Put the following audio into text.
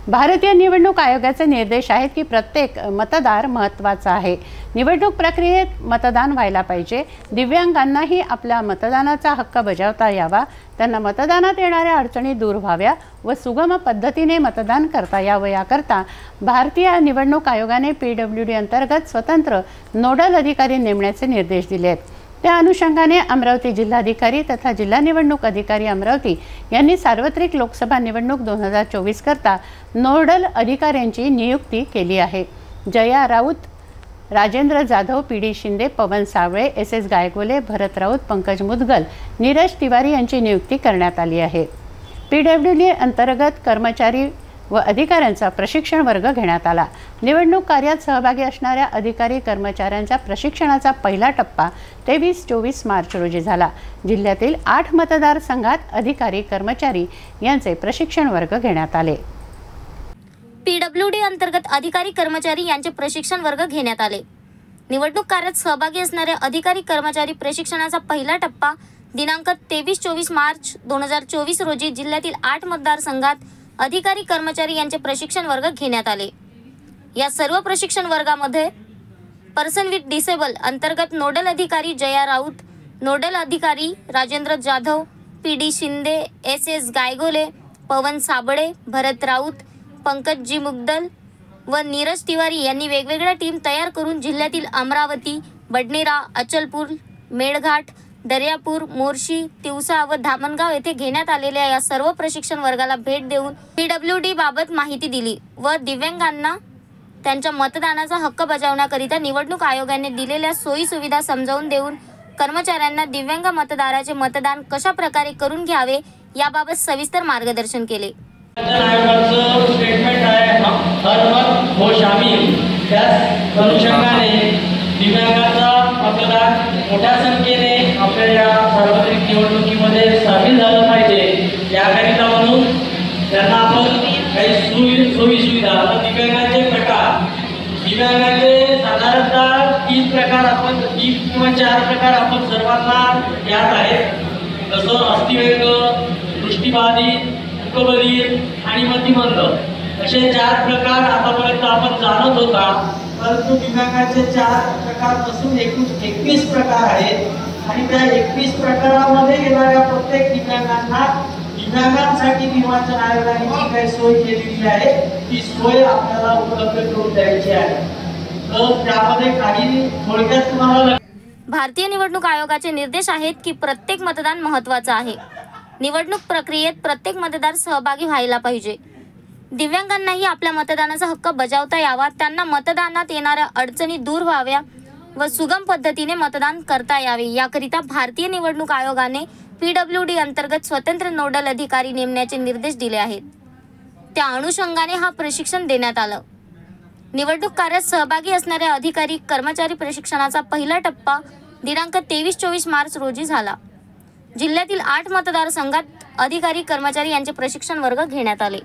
भारतीय निवडणूक आयोगाचे निर्देश आहेत की प्रत्येक मतदार महत्त्वाचा आहे। निवडणूक प्रक्रियेत मतदान व्हायला पाहिजे। दिव्यांगांनाही आपल्या मतदानाचा हक्क बजावता यावा, त्यांना मतदानात येणाऱ्या अडचणी दूर व्हाव्या व सुगम पद्धतीने मतदान करता यावं याकरता भारतीय निवडणूक आयोगाने PWD अंतर्गत स्वतंत्र नोडल अधिकारी नेमण्याचे निर्देश दिले आहेत। त्या अनुषंगाने अमरावती जिल्हाधिकारी तथा जिल्हा निवडणूक अधिकारी अमरावती यांनी सार्वत्रिक लोकसभा निवडणूक 2024 करता नोडल अधिकाऱ्यांची नियुक्ती केली आहे। जया राऊत, राजेंद्र जाधव, PD शिंदे, पवन सावळे, SS गायगोले, भरत राऊत, पंकज मुदगल, नीरज तिवारी यांची नियुक्ती करण्यात आली आहे। PWD अंतर्गत कर्मचारी व अधिकाऱ्यांचा प्रशिक्षण वर्ग घेण्यात आला। निवडणूक कार्यात सहभागी असणाऱ्या अधिकारी कर्मचाऱ्यांच्या प्रशिक्षणाचा पहिला टप्पा 23-24 मार्च रोजी झाला। जिल्ह्यातील 8 मतदारसंघात अधिकारी कर्मचारी यांचे प्रशिक्षण वर्ग घेण्यात आले। PWD अंतर्गत अधिकारी कर्मचारी यांचे प्रशिक्षण वर्ग घेण्यात आले। निवडणूक कार्यात सहभागी असणाऱ्या अधिकारी कर्मचारी प्रशिक्षणाचा पहिला टप्पा दिनांक 23-24 मार्च 2024 रोजी जिल्ह्यातील 8 मतदारसंघात अधिकारी कर्मचारी यांचे प्रशिक्षण वर्ग घेण्यात आले। या सर्व प्रशिक्षण वर्गामध्ये पर्सन विथ डिसेबल अंतर्गत नोडल अधिकारी जया राऊत, नोडल अधिकारी राजेंद्र जाधव, PD शिंदे, SS गायगोले, पवन साबळे, भरत राऊत, पंकज मुदगल व नीरज तिवारी यांनी वेगवेगळ्या टीम तयार करून जिल्ह्यातील अमरावती, बडनेरा, अचलपूर, मेळघाट, दर्यापूर, मोर्शी, तिवसा व धामणगाव येथे घेण्यात आलेल्या या सर्व प्रशिक्षण वर्गाला भेट देऊन PWD बाबत माहिती दिली व दिव्यांगांना त्यांच्या मतदानाचा हक्क बजावण्याकरिता निवडणूक आयोगाने दिलेल्या सोयी सुविधा समजावून देऊन कर्मचाऱ्यांना दिव्यांग मतदाराचे मतदान कशा प्रकारे करून घ्यावे याबाबत सविस्तर मार्गदर्शन केले। स्टेटमेंट आहे हर मत हो शामिल। त्याच अनुषंगाने दिव्यांगाचा मतदान मोठ्या संख्येने आपल्या या सार्वत्रिक निवडणुकीमध्ये सामील झालं पाहिजे। याकरिता म्हणून त्यांना आपण काही सोयी सुविधा दिव्यांगाचे प्रकार साधारणतः 3 प्रकार आपण 3 किंवा 4 प्रकार आपण सर्वांना ज्ञात आहेत। जसं अस्थिव्यंग, दृष्टिबाधित, मूकबधिर आणि मतिमंद असे 4 प्रकार आतापर्यंत आपण जाणत होता। परंतु दिव्यांगाचे 4 प्रकारपासून एकूण 21 प्रकार आहेत आणि त्या 21 प्रकारामध्ये येणाऱ्या प्रत्येक दिव्यांगांसाठी निर्वाचन आयोगाने जी काही सोय केलेली आहे ती सोय आपल्याला उपलब्ध करून द्यायची आहे। तर त्यामध्ये काही थोडक्यात तुम्हाला भारतीय निवडणूक आयोगाचे निर्देश आहेत की प्रत्येक मतदान महत्त्वाचं आहे। निवडणूक प्रक्रियेत प्रत्येक मतदार सहभागी व्हायला पाहिजे। दिव्यांगांनाही आपल्या मतदानाचा हक्क बजावता यावा, त्यांना मतदानात येणाऱ्या अडचणी दूर व्हाव्या व सुगम पद्धतीने मतदान करता यावे याकरिता भारतीय निवडणूक आयोगाने PWD अंतर्गत स्वतंत्र नोडल अधिकारी नेमण्याचे निर्देश दिले आहेत। त्या अनुषंगाने हा प्रशिक्षण देण्यात आलं। निवडणूक कार्यात सहभागी असणाऱ्या अधिकारी कर्मचारी प्रशिक्षणाचा पहिला टप्पा दिनांक 23-24 मार्च रोजी झाला। जिल्ह्यातील 8 मतदारसंघात अधिकारी कर्मचारी यांचे प्रशिक्षण वर्ग घेण्यात आले।